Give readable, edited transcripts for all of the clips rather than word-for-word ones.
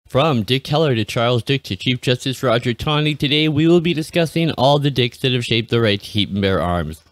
From Dick Keller to Charles Dick to Chief Justice Roger Taney, today we will be discussing all the dicks that have shaped the right to keep and bear arms.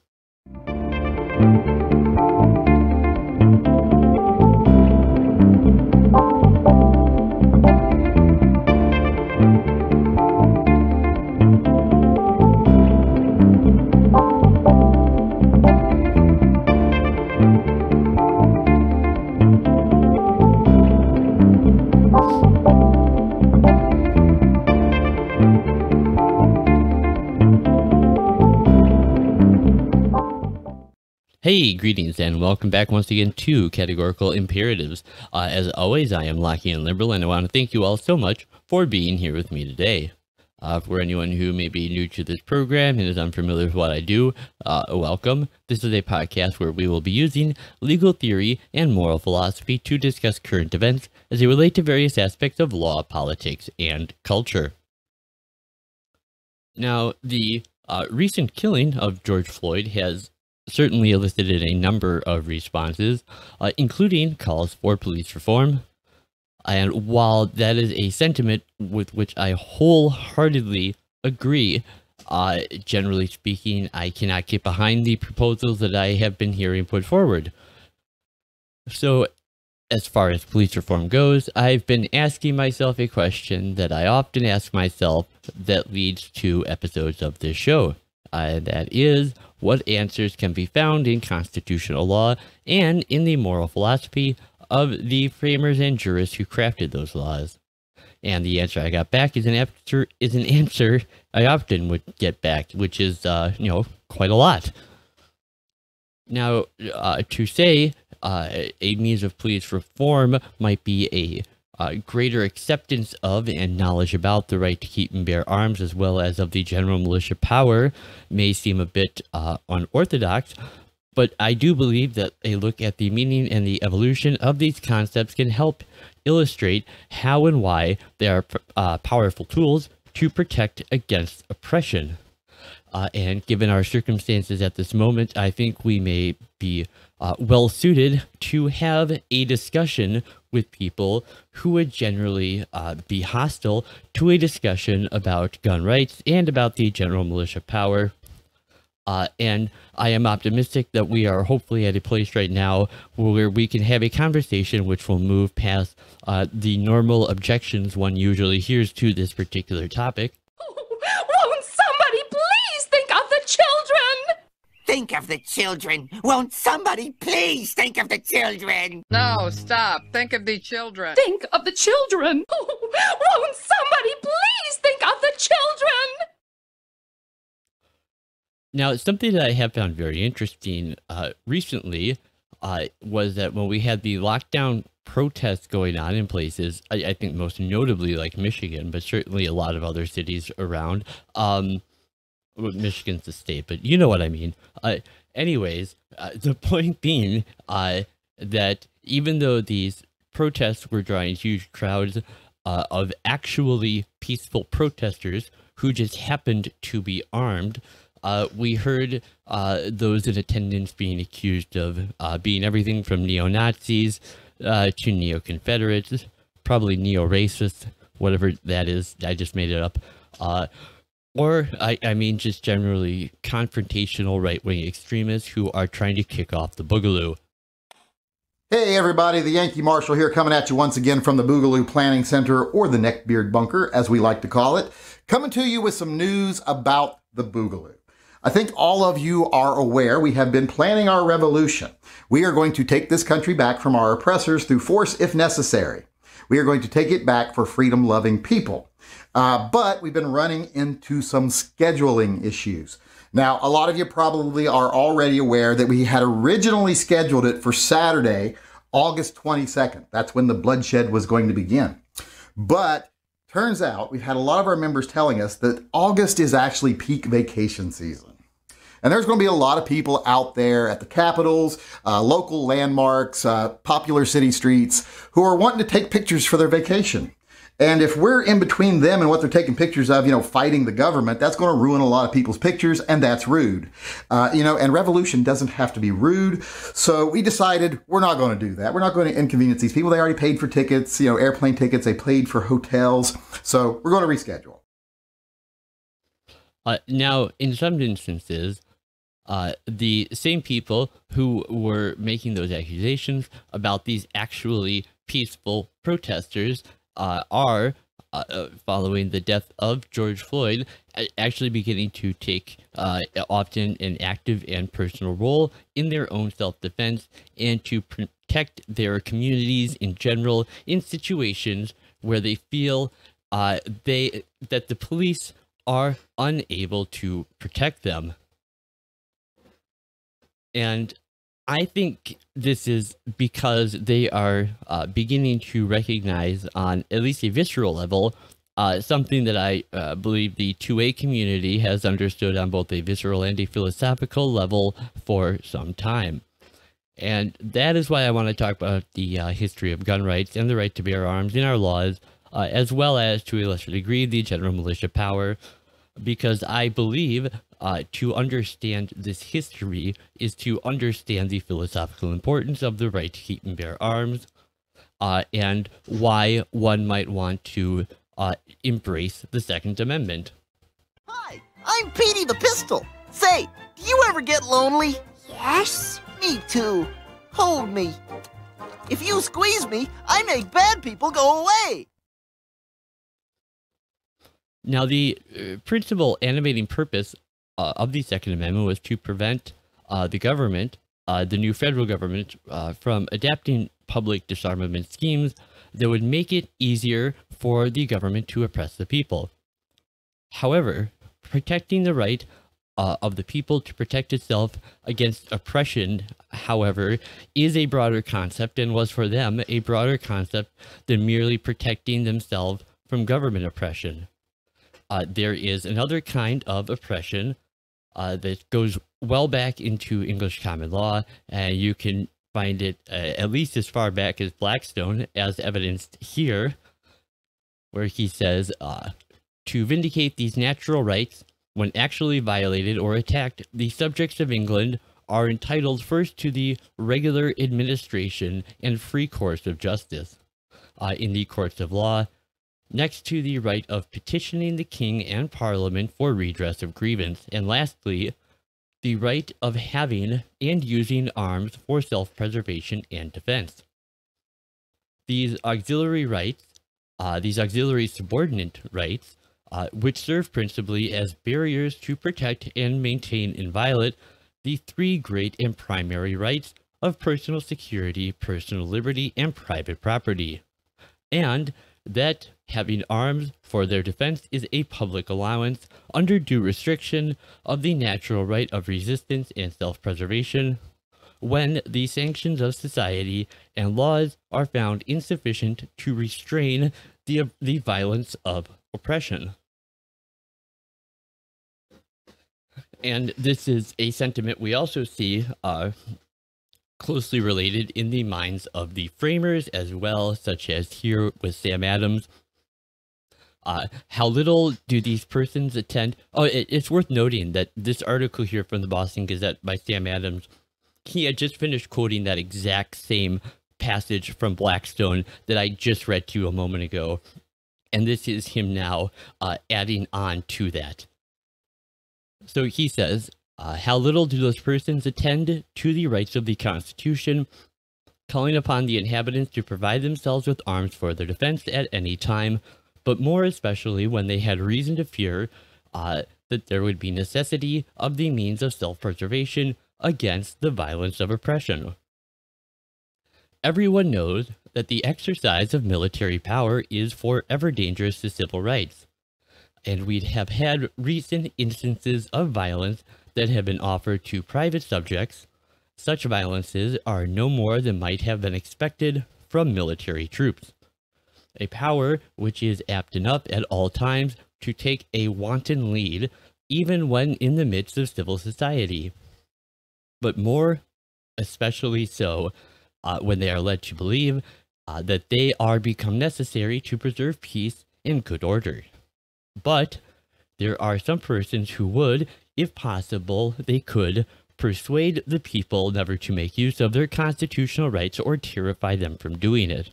Hey, greetings and welcome back once again to Categorical Imperatives. As always, I am Lackey and Liberal, and I want to thank you all so much for being here with me today. For anyone who may be new to this program and is unfamiliar with what I do, welcome. This is a podcast where we will be using legal theory and moral philosophy to discuss current events as they relate to various aspects of law, politics, and culture. Now, the recent killing of George Floyd has certainly elicited a number of responses, including calls for police reform. And while that is a sentiment with which I wholeheartedly agree, generally speaking, I cannot get behind the proposals that I have been hearing put forward. So, as far as police reform goes, I've been asking myself a question that I often ask myself that leads to episodes of this show. That is, what answers can be found in constitutional law and in the moral philosophy of the framers and jurists who crafted those laws? And the answer I got back is an answer I often would get back, which is, quite a lot. Now, to say a means of police reform might be a greater acceptance of and knowledge about the right to keep and bear arms, as well as of the General Militia Power, may seem a bit unorthodox, but I do believe that a look at the meaning and the evolution of these concepts can help illustrate how and why they are powerful tools to protect against oppression. And given our circumstances at this moment, I think we may be well suited to have a discussion with people who would generally be hostile to a discussion about gun rights and about the General Militia Power. And I am optimistic that we are hopefully at a place right now where we can have a conversation which will move past the normal objections one usually hears to this particular topic. Won't somebody please think of the children? Think of the children. Won't somebody please think of the children? No, stop. Think of the children. Think of the children. Won't somebody please think of the children? Now, something that I have found very interesting recently was that when we had the lockdown protests going on in places, I think most notably like Michigan, but certainly a lot of other cities around, Michigan's the state, but you know what I mean. Anyways, the point being that even though these protests were drawing huge crowds of actually peaceful protesters who just happened to be armed, we heard those in attendance being accused of being everything from neo-Nazis to neo-Confederates, probably neo-racists, whatever that is. I just made it up. Or, I mean, just generally confrontational right-wing extremists who are trying to kick off the Boogaloo. Hey everybody, the Yankee Marshal here, coming at you once again from the Boogaloo Planning Center, or the Neckbeard Bunker, as we like to call it, coming to you with some news about the Boogaloo. I think all of you are aware we have been planning our revolution. We are going to take this country back from our oppressors through force if necessary. We are going to take it back for freedom-loving people. But we've been running into some scheduling issues. Now, a lot of you probably are already aware that we had originally scheduled it for Saturday, August 22nd. That's when the bloodshed was going to begin. But turns out we've had a lot of our members telling us that August is actually peak vacation season. And there's going to be a lot of people out there at the capitals, local landmarks, popular city streets, who are wanting to take pictures for their vacation. And if we're in between them and what they're taking pictures of, fighting the government, that's going to ruin a lot of people's pictures, and that's rude. And revolution doesn't have to be rude. So we decided we're not going to do that. We're not going to inconvenience these people. They already paid for tickets, airplane tickets. They paid for hotels. So we're going to reschedule. Now, in some instances, the same people who were making those accusations about these actually peaceful protesters are, following the death of George Floyd, actually beginning to take often an active and personal role in their own self-defense and to protect their communities in general in situations where they feel that the police are unable to protect them. And I think this is because they are beginning to recognize on at least a visceral level something that I believe the 2A community has understood on both a visceral and a philosophical level for some time. And that is why I want to talk about the history of gun rights and the right to bear arms in our laws, as well as, to a lesser degree, the General Militia Power, because I believe to understand this history is to understand the philosophical importance of the right to keep and bear arms, and why one might want to embrace the Second Amendment. Hi, I'm Petey the Pistol. Say, do you ever get lonely? Yes? Me too. Hold me. If you squeeze me, I make bad people go away. Now, the principal animating purpose of the Second Amendment was to prevent the government, the new federal government, from adapting public disarmament schemes that would make it easier for the government to oppress the people. However, protecting the right of the people to protect itself against oppression, however, is a broader concept and was for them a broader concept than merely protecting themselves from government oppression. There is another kind of oppression that goes well back into English common law, and you can find it at least as far back as Blackstone, as evidenced here, where he says, to vindicate these natural rights, when actually violated or attacked, the subjects of England are entitled first to the regular administration and free course of justice in the courts of law, next to the right of petitioning the king and parliament for redress of grievance, and lastly, the right of having and using arms for self-preservation and defense. These auxiliary rights, these auxiliary subordinate rights, which serve principally as barriers to protect and maintain inviolate the three great and primary rights of personal security, personal liberty, and private property, and that having arms for their defense is a public allowance under due restriction of the natural right of resistance and self-preservation when the sanctions of society and laws are found insufficient to restrain the violence of oppression. And this is a sentiment we also see closely related in the minds of the framers as well, such as here with Sam Adams. How little do these persons attend? Oh, it's worth noting that this article here from the Boston Gazette by Sam Adams, he had just finished quoting that exact same passage from Blackstone that I just read to you a moment ago. And this is him now adding on to that. So he says, how little do those persons attend to the rights of the Constitution, calling upon the inhabitants to provide themselves with arms for their defense at any time, but more especially when they had reason to fear that there would be necessity of the means of self-preservation against the violence of oppression. Everyone knows that the exercise of military power is forever dangerous to civil rights, and we'd have had recent instances of violence that have been offered to private subjects. Such violences are no more than might have been expected from military troops, a power which is apt enough at all times to take a wanton lead, even when in the midst of civil society, but more especially so when they are led to believe that they are become necessary to preserve peace and good order. But there are some persons who would, if possible, they could persuade the people never to make use of their constitutional rights or terrify them from doing it.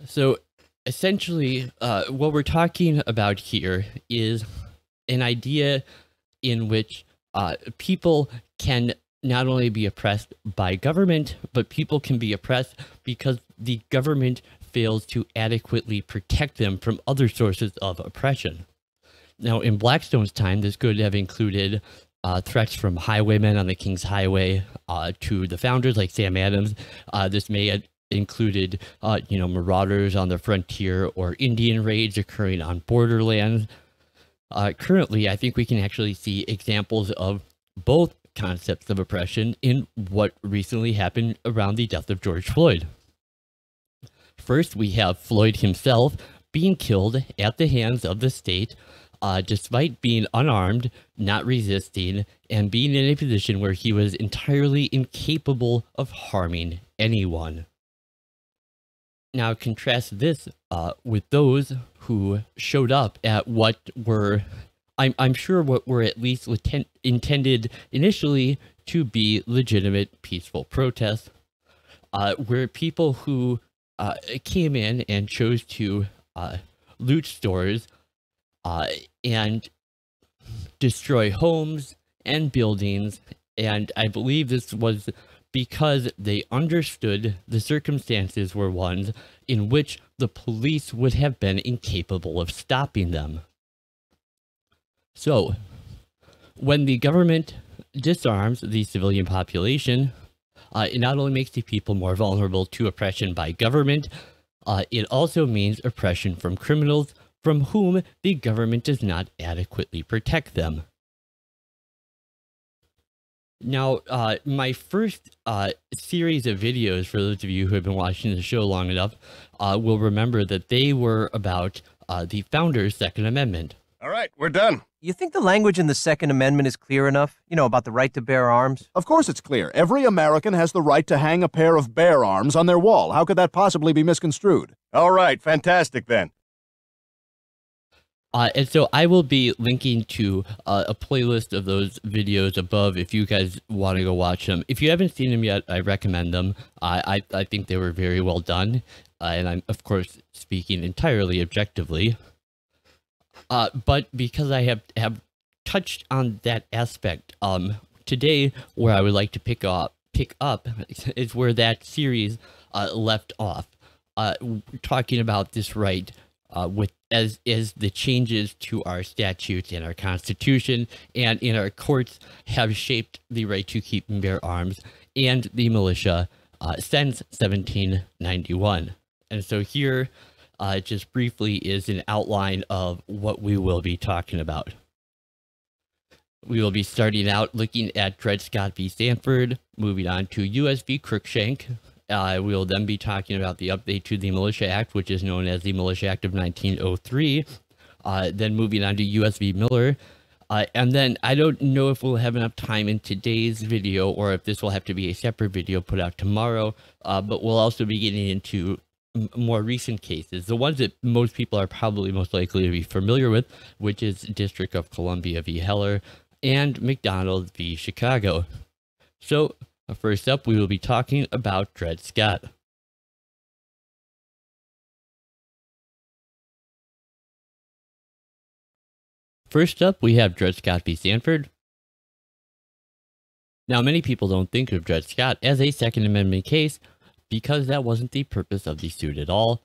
So essentially, what we're talking about here is an idea in which people can not only be oppressed by government, but people can be oppressed because the government fails to adequately protect them from other sources of oppression. Now, in Blackstone's time, this could have included threats from highwaymen on the King's Highway to the founders like Sam Adams. This may have included, marauders on the frontier or Indian raids occurring on borderlands. Currently, I think we can actually see examples of both concepts of oppression in what recently happened around the death of George Floyd. First, we have Floyd himself being killed at the hands of the state, despite being unarmed, not resisting, and being in a position where he was entirely incapable of harming anyone. Now, contrast this with those who showed up at what were, I'm sure, what were at least intended initially to be legitimate, peaceful protests, where people who came in and chose to loot stores and destroy homes and buildings, and I believe this was because they understood the circumstances were ones in which the police would have been incapable of stopping them. So, when the government disarms the civilian population, it not only makes the people more vulnerable to oppression by government, it also means oppression from criminals from whom the government does not adequately protect them. Now, my first series of videos, for those of you who have been watching the show long enough, will remember that they were about the Founders' Second Amendment. All right, we're done. You think the language in the Second Amendment is clear enough? You know, about the right to bear arms? Of course it's clear. Every American has the right to hang a pair of bear arms on their wall. How could that possibly be misconstrued? All right, fantastic then. And so I will be linking to a playlist of those videos above if you guys want to go watch them. If you haven't seen them yet, I recommend them. I think they were very well done. And I'm, of course, speaking entirely objectively. But because I have touched on that aspect, today where I would like to pick up is where that series left off, talking about this right with as the changes to our statutes and our Constitution and in our courts have shaped the right to keep and bear arms and the militia since 1791. And so here, just briefly, is an outline of what we will be talking about. We will be starting out looking at Dred Scott v. Sanford, moving on to U.S. v. Cruikshank. We will then be talking about the update to the Militia Act, which is known as the Militia Act of 1903. Then moving on to U.S. v. Miller. And then I don't know if we'll have enough time in today's video or if this will have to be a separate video put out tomorrow. But we'll also be getting into more recent cases, the ones that most people are probably most likely to be familiar with, which is District of Columbia v. Heller and McDonald v. Chicago. So, first up, we will be talking about Dred Scott. First up, we have Dred Scott v. Sanford. Now, many people don't think of Dred Scott as a Second Amendment case because that wasn't the purpose of the suit at all,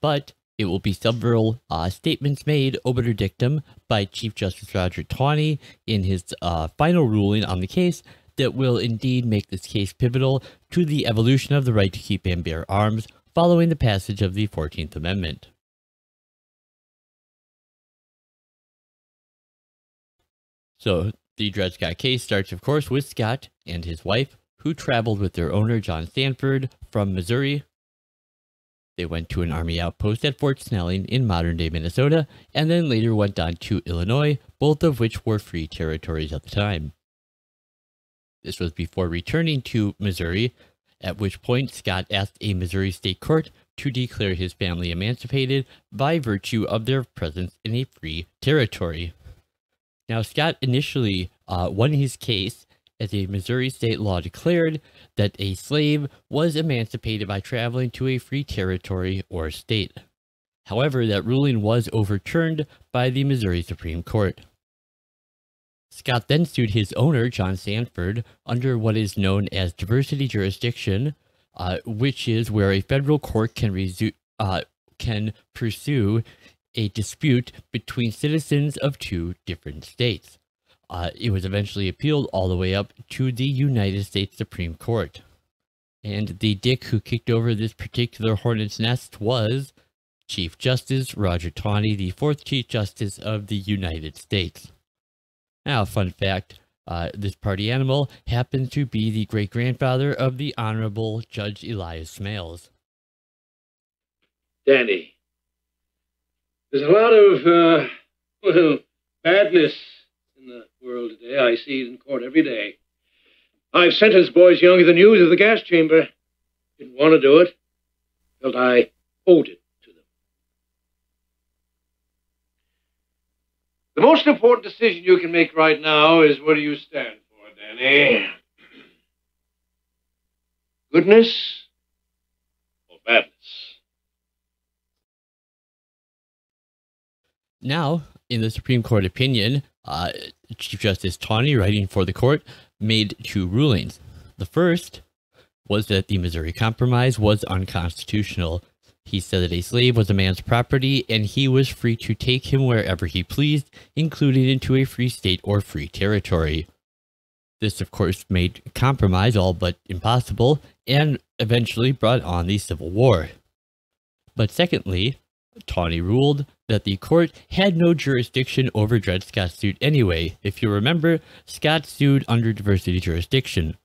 but it will be several statements made obiter dictum by Chief Justice Roger Taney in his final ruling on the case that will indeed make this case pivotal to the evolution of the right to keep and bear arms following the passage of the 14th Amendment. So, the Dred Scott case starts, of course, with Scott and his wife, who traveled with their owner, John Sanford, from Missouri. They went to an Army outpost at Fort Snelling in modern-day Minnesota, and then later went on to Illinois, both of which were free territories at the time. This was before returning to Missouri, at which point Scott asked a Missouri state court to declare his family emancipated by virtue of their presence in a free territory. Now, Scott initially won his case as a Missouri state law declared that a slave was emancipated by traveling to a free territory or state. However, that ruling was overturned by the Missouri Supreme Court. Scott then sued his owner, John Sanford, under what is known as diversity jurisdiction, which is where a federal court can pursue a dispute between citizens of two different states. It was eventually appealed all the way up to the United States Supreme Court. And the dick who kicked over this particular hornet's nest was Chief Justice Roger Taney, the fourth Chief Justice of the United States. Now, fun fact, this party animal happens to be the great-grandfather of the Honorable Judge Elias Smales. Danny, there's a lot of, badness in the world today. I see it in court every day. I've sentenced boys younger than you to the gas chamber. Didn't want to do it. Felt I owed it to them. The most important decision you can make right now is what do you stand for, Danny? Goodness or badness? Now, in the Supreme Court opinion, Chief Justice Taney, writing for the court, made two rulings. The first was that the Missouri Compromise was unconstitutional. He said that a slave was a man's property, and he was free to take him wherever he pleased, including into a free state or free territory. This, of course, made compromise all but impossible, and eventually brought on the Civil War. But secondly, Taney ruled that the court had no jurisdiction over Dred Scott's suit anyway. If you remember, Scott sued under diversity jurisdiction.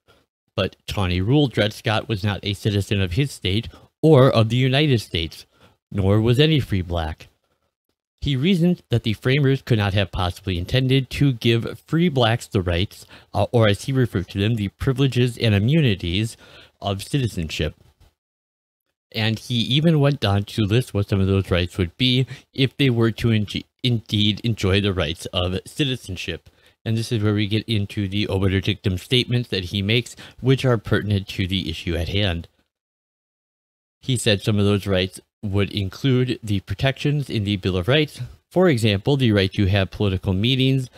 But Taney ruled Dred Scott was not a citizen of his state or of the United States, nor was any free black. He reasoned that the framers could not have possibly intended to give free blacks the rights, or as he referred to them, the privileges and immunities of citizenship. And he even went on to list what some of those rights would be if they were to indeed enjoy the rights of citizenship. And this is where we get into the obiter dictum statements that he makes, which are pertinent to the issue at hand. He said some of those rights would include the protections in the Bill of Rights, for example, the right to have political meetings,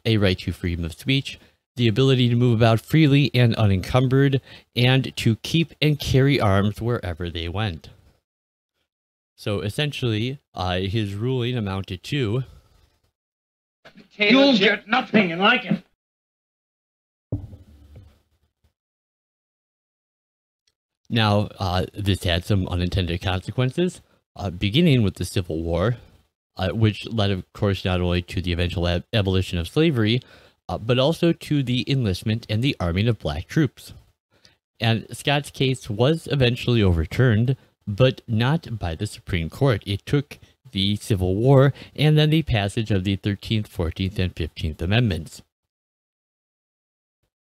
a right to freedom of speech, the ability to move about freely and unencumbered, and to keep and carry arms wherever they went. So essentially, his ruling amounted to... You'll get nothing like it. Now, this had some unintended consequences, beginning with the Civil War, which led, of course, not only to the eventual abolition of slavery, but also to the enlistment and the arming of black troops. And Scott's case was eventually overturned, but not by the Supreme Court. It took the Civil War and then the passage of the 13th, 14th, and 15th Amendments.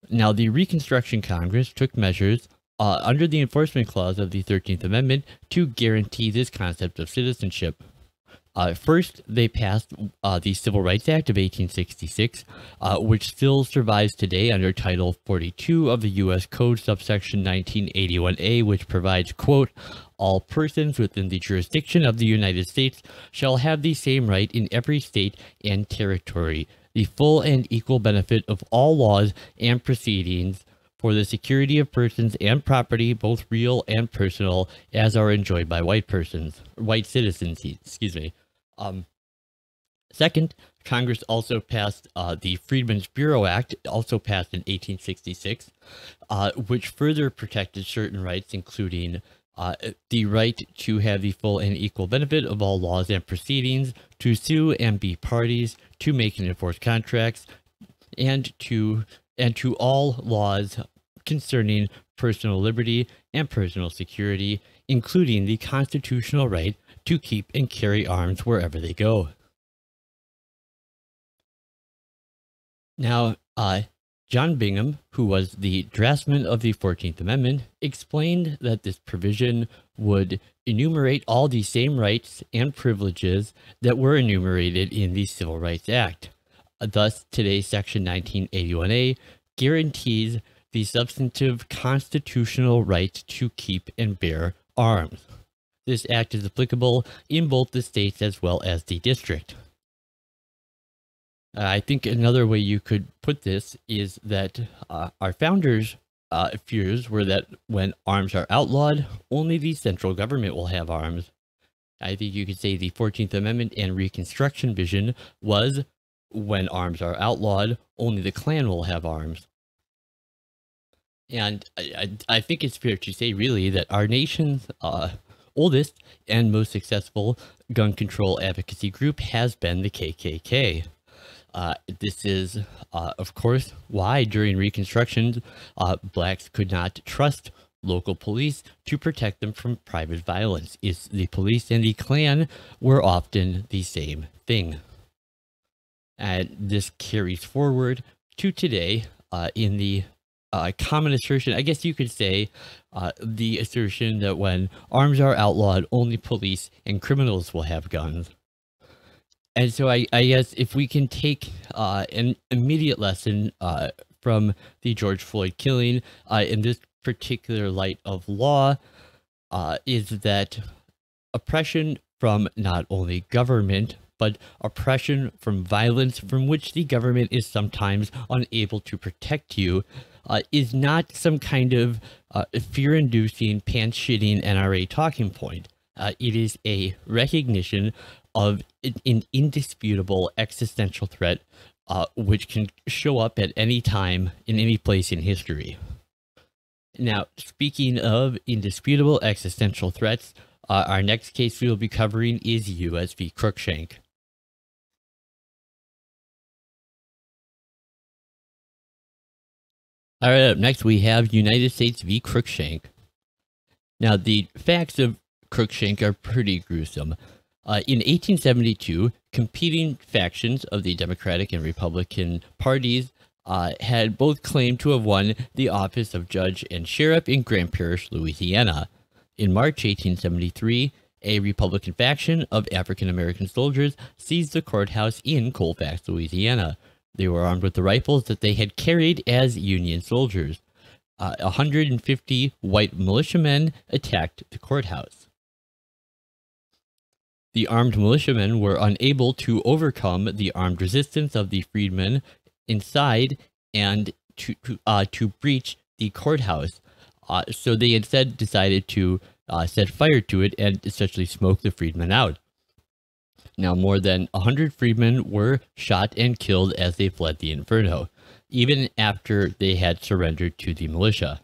Now, the Reconstruction Congress took measures under the Enforcement Clause of the 13th Amendment to guarantee this concept of citizenship. First, they passed the Civil Rights Act of 1866, which still survives today under Title 42 of the U.S. Code, subsection 1981A, which provides, quote, "All persons within the jurisdiction of the United States shall have the same right in every state and territory, the full and equal benefit of all laws and proceedings for the security of persons and property, both real and personal, as are enjoyed by white citizens, excuse me. Second, Congress also passed the Freedmen's Bureau Act, also passed in 1866, which further protected certain rights, including the right to have the full and equal benefit of all laws and proceedings, to sue and be parties, to make and enforce contracts, and to all laws concerning personal liberty and personal security, including the constitutional right to keep and carry arms wherever they go. Now, John Bingham, who was the draftsman of the 14th Amendment, explained that this provision would enumerate all the same rights and privileges that were enumerated in the Civil Rights Act. Thus, today's Section 1981A guarantees the substantive constitutional right to keep and bear arms. This act is applicable in both the states as well as the district. I think another way you could put this is that our founders' fears were that when arms are outlawed, only the central government will have arms. I think you could say the 14th Amendment and Reconstruction vision was, when arms are outlawed, only the Klan will have arms. And I think it's fair to say, really, that our nation's oldest and most successful gun control advocacy group has been the KKK. This is, of course, why during Reconstruction, blacks could not trust local police to protect them from private violence. The police and the Klan were often the same thing. And this carries forward to today in the common assertion, I guess you could say, the assertion that when arms are outlawed, only police and criminals will have guns. And so I guess if we can take an immediate lesson from the George Floyd killing in this particular light of law, is that oppression from not only government, but oppression from violence from which the government is sometimes unable to protect you, is not some kind of fear-inducing, pants-shitting NRA talking point. It is a recognition of an indisputable existential threat, which can show up at any time in any place in history. Now, speaking of indisputable existential threats, our next case we will be covering is U.S. v. Cruikshank. All right, up next we have United States v. Cruikshank. Now, the facts of Cruikshank are pretty gruesome. In 1872, competing factions of the Democratic and Republican parties had both claimed to have won the office of judge and sheriff in Grand Parish, Louisiana. In March 1873, a Republican faction of African-American soldiers seized the courthouse in Colfax, Louisiana. They were armed with the rifles that they had carried as Union soldiers. 150 white militiamen attacked the courthouse. The armed militiamen were unable to overcome the armed resistance of the freedmen inside and to breach the courthouse. So they instead decided to set fire to it and essentially smoke the freedmen out. Now, more than 100 freedmen were shot and killed as they fled the inferno, even after they had surrendered to the militia.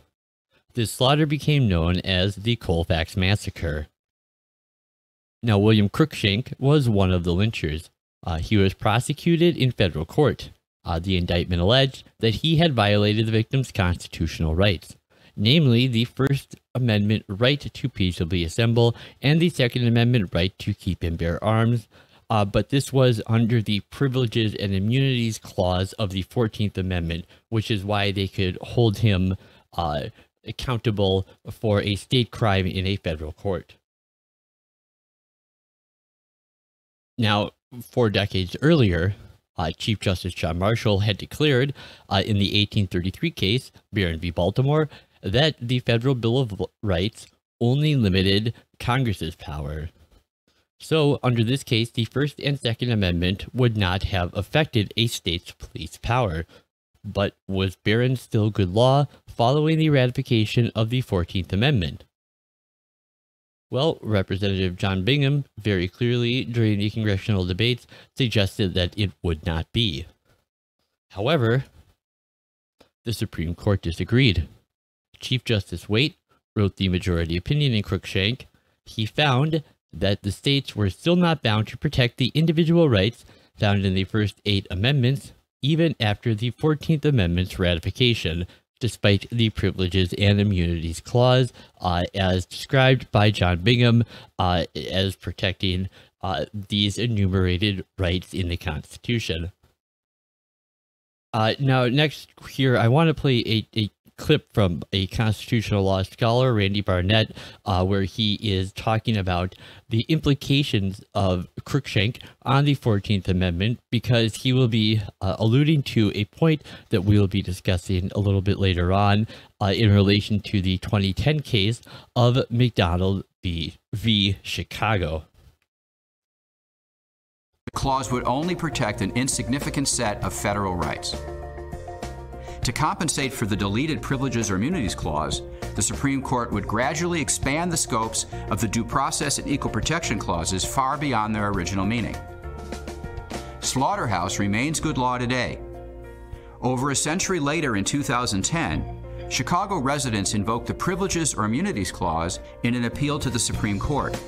This slaughter became known as the Colfax Massacre. Now, William Cruikshank was one of the lynchers. He was prosecuted in federal court. The indictment alleged that he had violated the victim's constitutional rights, namely the First Amendment right to peaceably assemble and the Second Amendment right to keep and bear arms, but this was under the Privileges and Immunities Clause of the 14th Amendment, which is why they could hold him accountable for a state crime in a federal court. Now, 4 decades earlier, Chief Justice John Marshall had declared in the 1833 case, Barron v. Baltimore, that the Federal Bill of Rights only limited Congress's power. So, under this case, the First and Second Amendment would not have affected a state's police power. But was Barron still good law following the ratification of the 14th Amendment? Well, Representative John Bingham very clearly during the congressional debates suggested that it would not be. However, the Supreme Court disagreed. Chief Justice Waite wrote the majority opinion in Cruikshank. He found that the states were still not bound to protect the individual rights found in the first 8 amendments, even after the 14th Amendment's ratification, despite the Privileges and Immunities Clause, as described by John Bingham as protecting these enumerated rights in the Constitution. Now, next here, I want to play a clip from a constitutional law scholar, Randy Barnett, where he is talking about the implications of Cruikshank on the 14th Amendment, because he will be alluding to a point that we will be discussing a little bit later on in relation to the 2010 case of McDonald v. Chicago. The clause would only protect an insignificant set of federal rights. To compensate for the deleted Privileges or Immunities Clause, the Supreme Court would gradually expand the scopes of the Due Process and Equal Protection Clauses far beyond their original meaning. Slaughterhouse remains good law today. Over a century later, in 2010, Chicago residents invoked the Privileges or Immunities Clause in an appeal to the Supreme Court.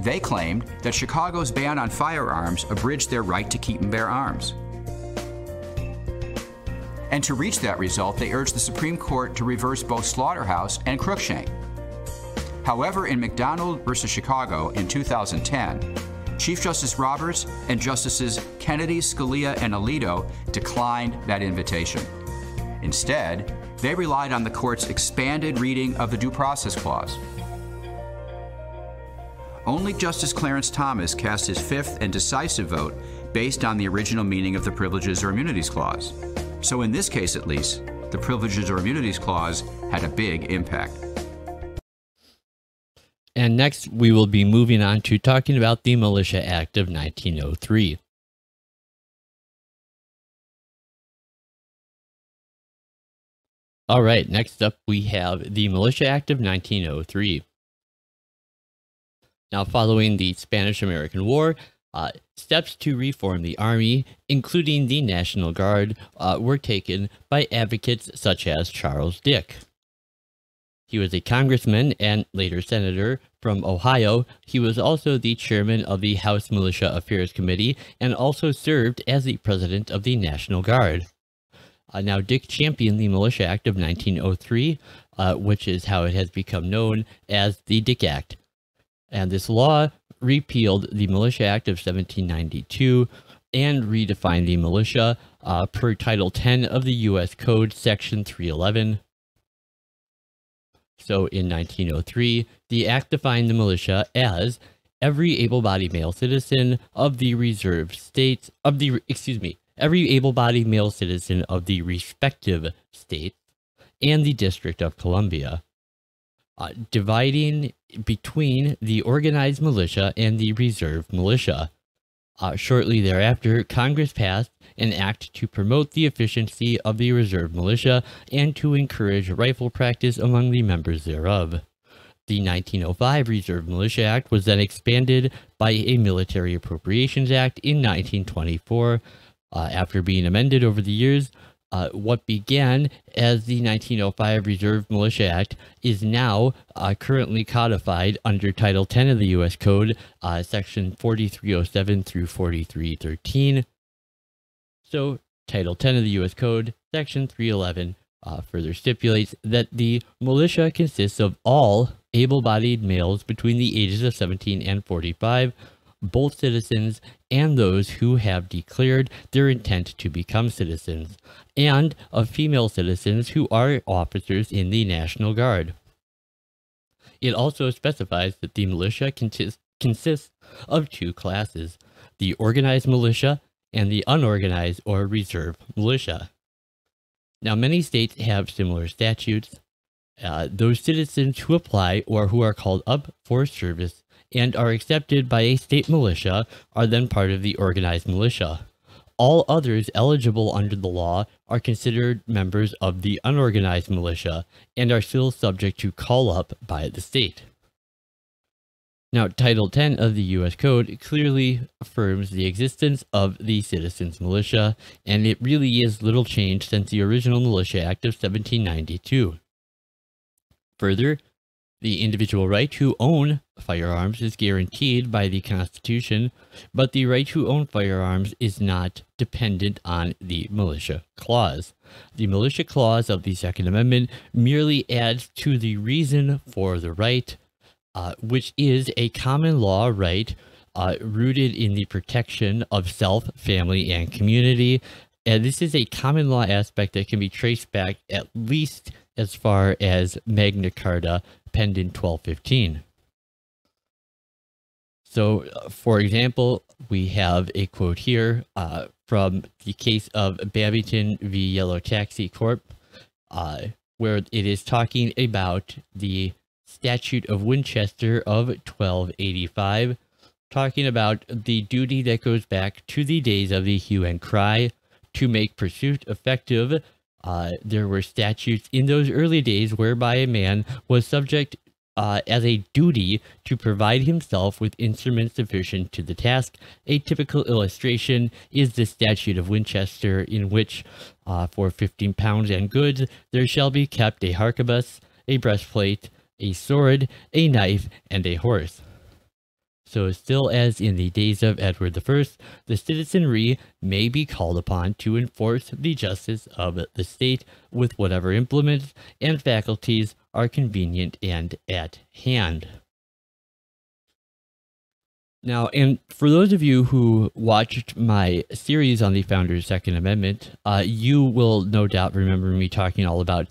They claimed that Chicago's ban on firearms abridged their right to keep and bear arms. And to reach that result, they urged the Supreme Court to reverse both Slaughterhouse and Cruikshank. However, in McDonald v. Chicago in 2010, Chief Justice Roberts and Justices Kennedy, Scalia, and Alito declined that invitation. Instead, they relied on the court's expanded reading of the Due Process Clause. Only Justice Clarence Thomas cast his fifth and decisive vote based on the original meaning of the Privileges or Immunities Clause. So in this case, at least, the Privileges or Immunities Clause had a big impact. And next, we will be moving on to talking about the Militia Act of 1903. All right, next up we have the Militia Act of 1903. Now, following the Spanish-American War, steps to reform the Army, including the National Guard, were taken by advocates such as Charles Dick. He was a congressman and later senator from Ohio. He was also the chairman of the House Militia Affairs Committee and also served as the president of the National Guard. Now, Dick championed the Militia Act of 1903, which is how it has become known as the Dick Act. And this law repealed the Militia Act of 1792 and redefined the militia per Title 10 of the U.S. Code, Section 311. So in 1903, the act defined the militia as every able-bodied male citizen of the reserved states every able-bodied male citizen of the respective states and the District of Columbia, dividing between the organized militia and the reserve militia. Shortly thereafter, Congress passed an act to promote the efficiency of the reserve militia and to encourage rifle practice among the members thereof. The 1905 Reserve Militia Act was then expanded by a Military Appropriations Act in 1924. After being amended over the years, what began as the 1905 Reserve Militia Act is now currently codified under Title 10 of the U.S. Code, Section 4307 through 4313. So, Title 10 of the U.S. Code, Section 311, further stipulates that the militia consists of all able-bodied males between the ages of 17 and 45, both citizens and those who have declared their intent to become citizens, and of female citizens who are officers in the National Guard. It also specifies that the militia consists of two classes, the organized militia and the unorganized or reserve militia. Now, many states have similar statutes. Those citizens who apply or who are called up for service and are accepted by a state militia are then part of the organized militia. All others eligible under the law are considered members of the unorganized militia and are still subject to call up by the state. Now, Title 10 of the U.S. Code clearly affirms the existence of the citizens' militia, and it really is little changed since the original Militia Act of 1792. Further, the individual right to own firearms is guaranteed by the Constitution, but the right to own firearms is not dependent on the Militia Clause. The Militia Clause of the Second Amendment merely adds to the reason for the right, which is a common law right rooted in the protection of self, family, and community, And this is a common law aspect that can be traced back at least as far as Magna Carta, penned in 1215. So, for example, we have a quote here from the case of Babington v. Yellow Taxi Corp., where it is talking about the Statute of Winchester of 1285, talking about the duty that goes back to the days of the hue and cry to make pursuit effective. There were statutes in those early days whereby a man was subject as a duty to provide himself with instruments sufficient to the task. A typical illustration is the Statute of Winchester, in which for 15 pounds and goods there shall be kept a harquebus, a breastplate, a sword, a knife, and a horse. So still as in the days of Edward I, the citizenry may be called upon to enforce the justice of the state with whatever implements and faculties are convenient and at hand. Now, and for those of you who watched my series on the Founders' Second Amendment, you will no doubt remember me talking all about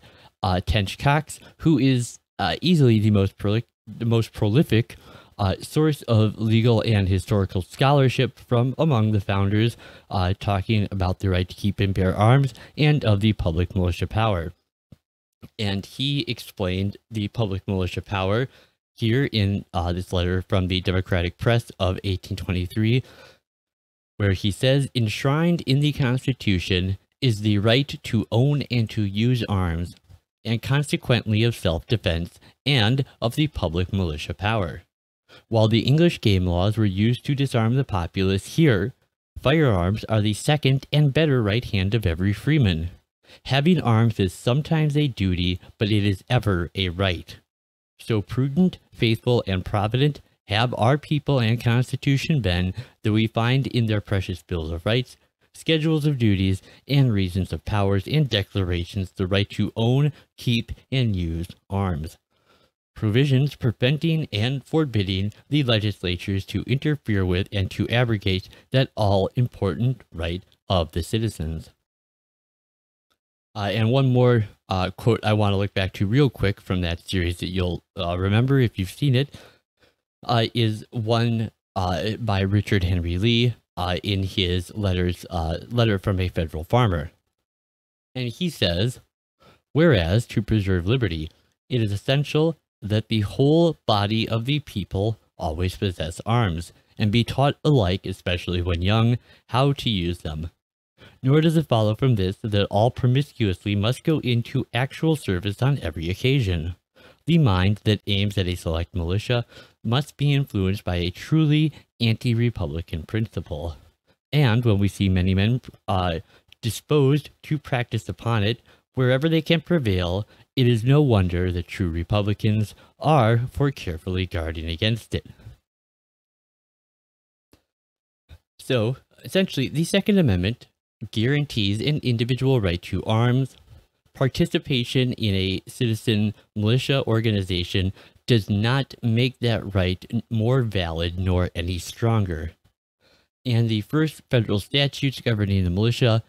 Tench Cox, who is easily the most prolific source of legal and historical scholarship from among the founders, talking about the right to keep and bear arms and of the public militia power. And he explained the public militia power here in this letter from the Democratic Press of 1823, where he says, "Enshrined in the Constitution is the right to own and to use arms, and consequently of self-defense and of the public militia power. While the English game laws were used to disarm the populace, here, firearms are the second and better right hand of every freeman. Having arms is sometimes a duty, but it is ever a right. So prudent, faithful, and provident have our people and Constitution been, that we find in their precious bills of rights, schedules of duties, and reasons of powers and declarations the right to own, keep, and use arms. Provisions preventing and forbidding the legislatures to interfere with and to abrogate that all important right of the citizens." And one more quote I want to look back to real quick from that series that you'll remember if you've seen it, is one by Richard Henry Lee in his letter from a federal farmer. And he says, "Whereas, to preserve liberty, it is essential that the whole body of the people always possess arms, and be taught alike, especially when young, how to use them. Nor does it follow from this that all promiscuously must go into actual service on every occasion. The mind that aims at a select militia must be influenced by a truly anti-republican principle. And when we see many men disposed to practice upon it, wherever they can prevail, it is no wonder that true Republicans are for carefully guarding against it." So, essentially, the Second Amendment guarantees an individual right to arms. Participation in a citizen militia organization does not make that right more valid nor any stronger. And the first federal statutes governing the militia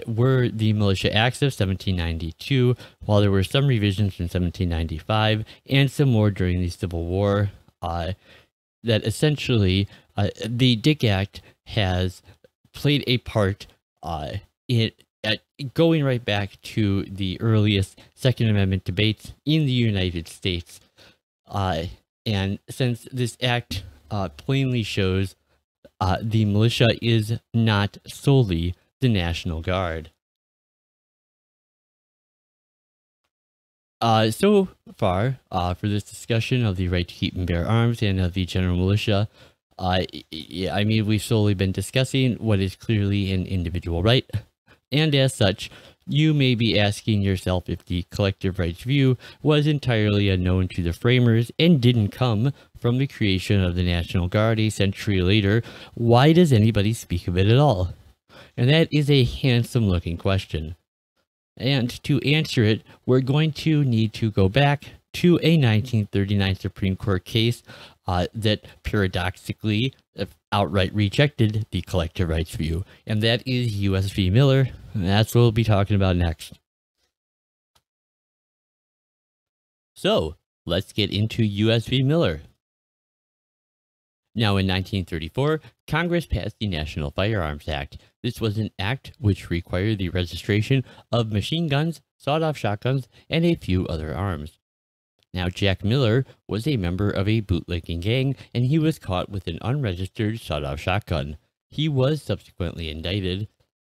were the Militia Acts of 1792, while there were some revisions in 1795 and some more during the Civil War, that essentially the Dick Act has played a part in going right back to the earliest Second Amendment debates in the United States. And since this act plainly shows the militia is not solely the National Guard. So far, for this discussion of the right to keep and bear arms and of the general militia, I mean, we've solely been discussing what is clearly an individual right, and as such, you may be asking yourself if the collective rights view was entirely unknown to the framers and didn't come from the creation of the National Guard a century later. Why does anybody speak of it at all? And that is a handsome-looking question. And to answer it, we're going to need to go back to a 1939 Supreme Court case that paradoxically outright rejected the collective rights view, and that is U.S. v. Miller, and that's what we'll be talking about next. So, let's get into U.S. v. Miller. Now, in 1934, Congress passed the National Firearms Act. This was an act which required the registration of machine guns, sawed-off shotguns, and a few other arms. Now, Jack Miller was a member of a bootlegging gang, and he was caught with an unregistered sawed-off shotgun. He was subsequently indicted,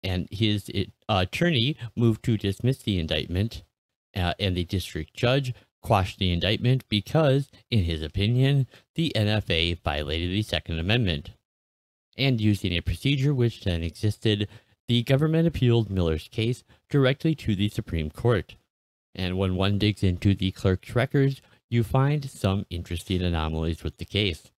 and his attorney moved to dismiss the indictment, and the district judge quashed the indictment because, in his opinion, the NFA violated the Second Amendment. And using a procedure which then existed, the government appealed Miller's case directly to the Supreme Court. And when one digs into the clerk's records, you find some interesting anomalies with the case.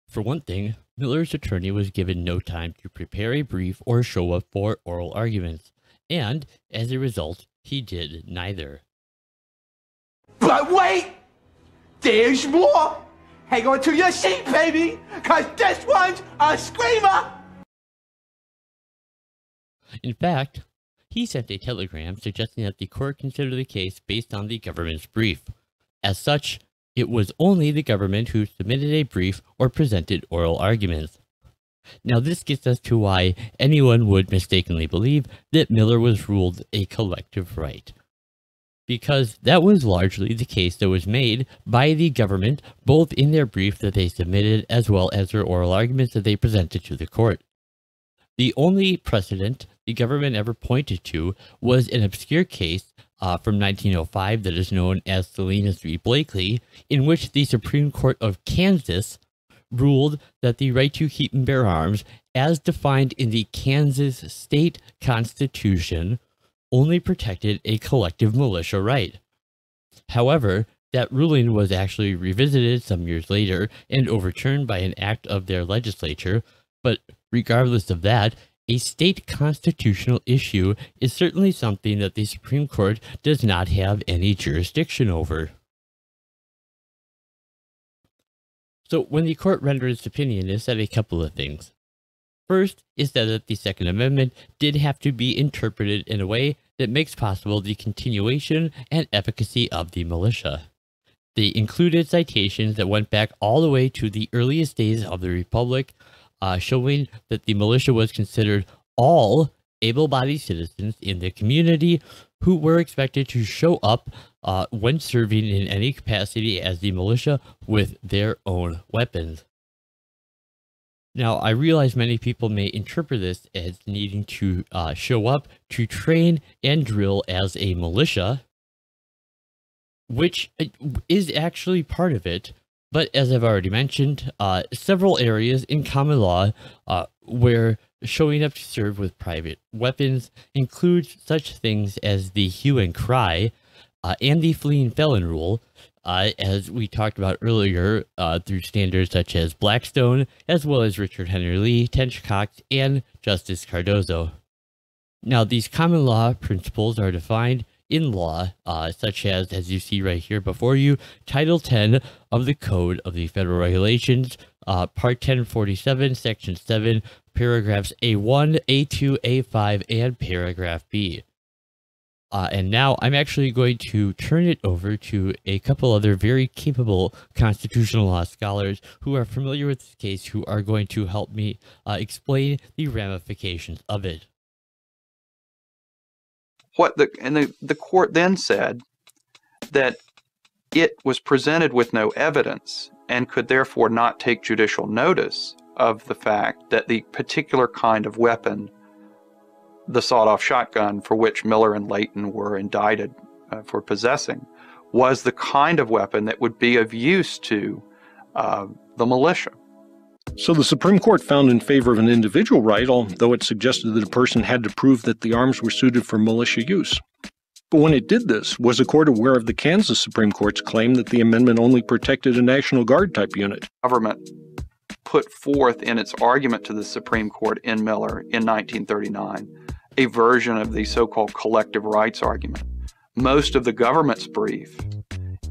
For one thing, Miller's attorney was given no time to prepare a brief or show up for oral arguments, and, as a result, he did neither. But wait! There's more! Hang on to your seat, baby! Cause this one's a screamer! In fact, he sent a telegram suggesting that the court consider the case based on the government's brief. As such, it was only the government who submitted a brief or presented oral arguments. Now, this gets us to why anyone would mistakenly believe that Miller was ruled a collective right. Because that was largely the case that was made by the government, both in their brief that they submitted as well as their oral arguments that they presented to the court. The only precedent the government ever pointed to was an obscure case from 1905 that is known as Salinas v. Blakely, in which the Supreme Court of Kansas ruled that the right to keep and bear arms, as defined in the Kansas state constitution, only protected a collective militia right. However, that ruling was actually revisited some years later and overturned by an act of their legislature, but regardless of that, a state constitutional issue is certainly something that the Supreme Court does not have any jurisdiction over. So when the court rendered its opinion, it said a couple of things. First is that the Second Amendment did have to be interpreted in a way that makes possible the continuation and efficacy of the militia. They included citations that went back all the way to the earliest days of the Republic, showing that the militia was considered all able-bodied citizens in the community who were expected to show up when serving in any capacity as the militia with their own weapons. Now, I realize many people may interpret this as needing to show up to train and drill as a militia, which is actually part of it. But as I've already mentioned, several areas in common law where showing up to serve with private weapons includes such things as the hue and cry and the fleeing felon rule, as we talked about earlier through standards such as Blackstone, as well as Richard Henry Lee, Tench Cox, and Justice Cardozo. Now, these common law principles are defined in law, such as you see right here before you, Title 10 of the Code of the Federal Regulations, Part 1047, Section 7, paragraphs A1, A2, A5, and paragraph B. And now I'm actually going to turn it over to a couple other very capable constitutional law scholars who are familiar with this case, who are going to help me explain the ramifications of it. The court then said that it was presented with no evidence and could therefore not take judicial notice of the fact that the particular kind of weapon, the sawed-off shotgun for which Miller and Layton were indicted for possessing, was the kind of weapon that would be of use to the militia. So the Supreme Court found in favor of an individual right, although it suggested that a person had to prove that the arms were suited for militia use. But when it did this, was the court aware of the Kansas Supreme Court's claim that the amendment only protected a National Guard type unit? Government put forth in its argument to the Supreme Court in Miller in 1939 a version of the so-called collective rights argument, most of the government's brief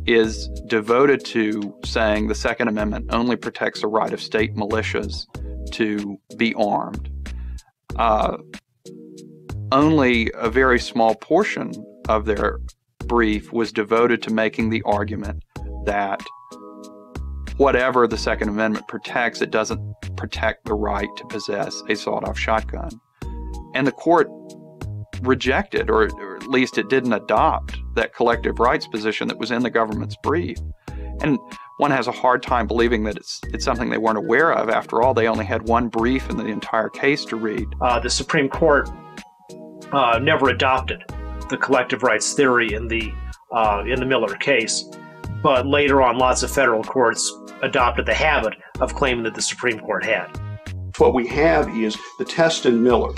is devoted to saying the Second Amendment only protects the right of state militias to be armed. Only a very small portion of their brief was devoted to making the argument that whatever the Second Amendment protects, it doesn't protect the right to possess a sawed-off shotgun. And the court rejected, or at least it didn't adopt, that collective rights position that was in the government's brief. And one has a hard time believing that it's something they weren't aware of. After all, they only had one brief in the entire case to read. The Supreme Court never adopted the collective rights theory in the Miller case, but later on, lots of federal courts adopted the habit of claiming that the Supreme Court had. What we have is the test in Miller,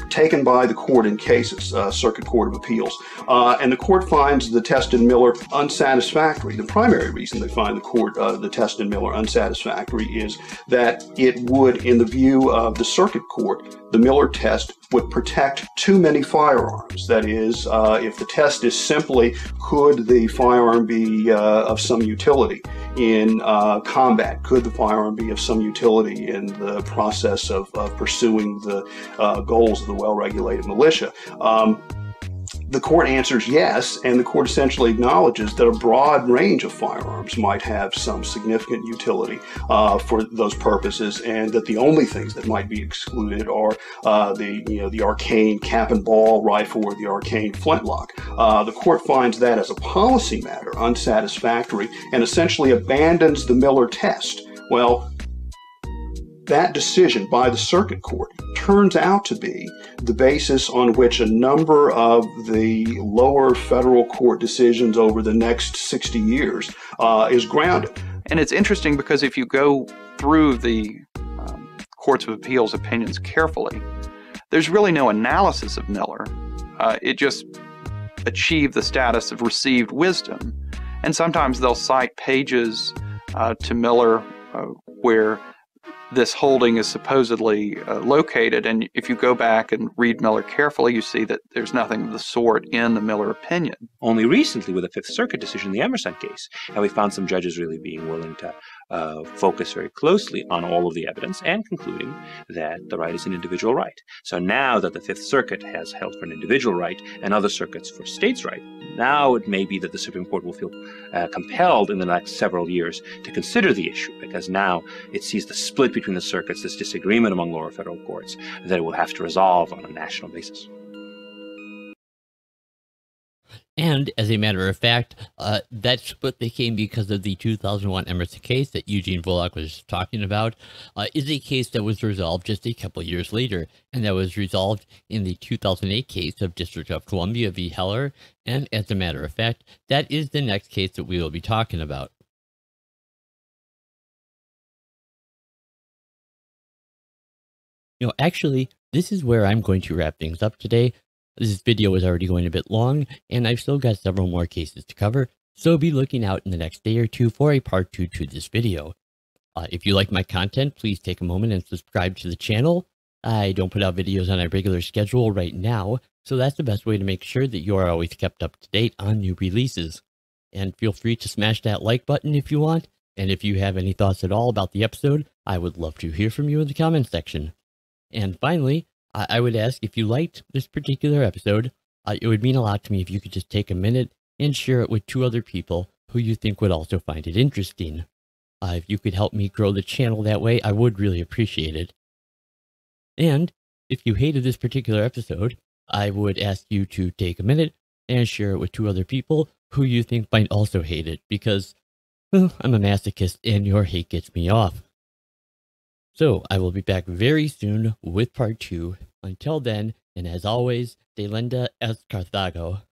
taken by the court in cases, Circuit Court of Appeals, and the court finds the test in Miller unsatisfactory. The primary reason they find the test in Miller unsatisfactory is that it would, in the view of the Circuit Court, the Miller test would protect too many firearms. That is, if the test is simply, could the firearm be of some utility in combat? Could the firearm be of some utility in the process of pursuing the goals of the well-regulated militia? The court answers yes, and the court essentially acknowledges that a broad range of firearms might have some significant utility for those purposes, and that the only things that might be excluded are the arcane cap and ball rifle or the arcane flintlock. The court finds that as a policy matter unsatisfactory and essentially abandons the Miller test. Well, that decision by the Circuit Court turns out to be the basis on which a number of the lower federal court decisions over the next 60 years is grounded. And it's interesting because if you go through the Courts of Appeals opinions carefully, there's really no analysis of Miller. It just achieved the status of received wisdom. And sometimes they'll cite pages to Miller where this holding is supposedly located, and if you go back and read Miller carefully, you see that there's nothing of the sort in the Miller opinion. Only recently with the Fifth Circuit decision in the Emerson case, and we found some judges really being willing to focus very closely on all of the evidence and concluding that the right is an individual right. So now that the Fifth Circuit has held for an individual right and other circuits for states' right, now it may be that the Supreme Court will feel compelled in the next several years to consider the issue, because now it sees the split between the circuits, this disagreement among lower federal courts, that it will have to resolve on a national basis. And as a matter of fact, that split that came because of the 2001 Emerson case that Eugene Volokh was talking about is a case that was resolved just a couple years later, and that was resolved in the 2008 case of District of Columbia v. Heller. And as a matter of fact, that is the next case that we will be talking about. Actually, this is where I'm going to wrap things up today. This video is already going a bit long, and I've still got several more cases to cover, so be looking out in the next day or two for a part 2 to this video. If you like my content, please take a moment and subscribe to the channel. I don't put out videos on a regular schedule right now, so that's the best way to make sure that you are always kept up to date on new releases. And feel free to smash that like button if you want, and if you have any thoughts at all about the episode, I would love to hear from you in the comments section. And finally, I would ask, if you liked this particular episode, it would mean a lot to me if you could just take a minute and share it with 2 other people who you think would also find it interesting. If you could help me grow the channel that way, I would really appreciate it. And if you hated this particular episode, I would ask you to take a minute and share it with 2 other people who you think might also hate it, because, well, I'm a masochist and your hate gets me off. So, I will be back very soon with part 2. Until then, and as always, Delenda es Carthago.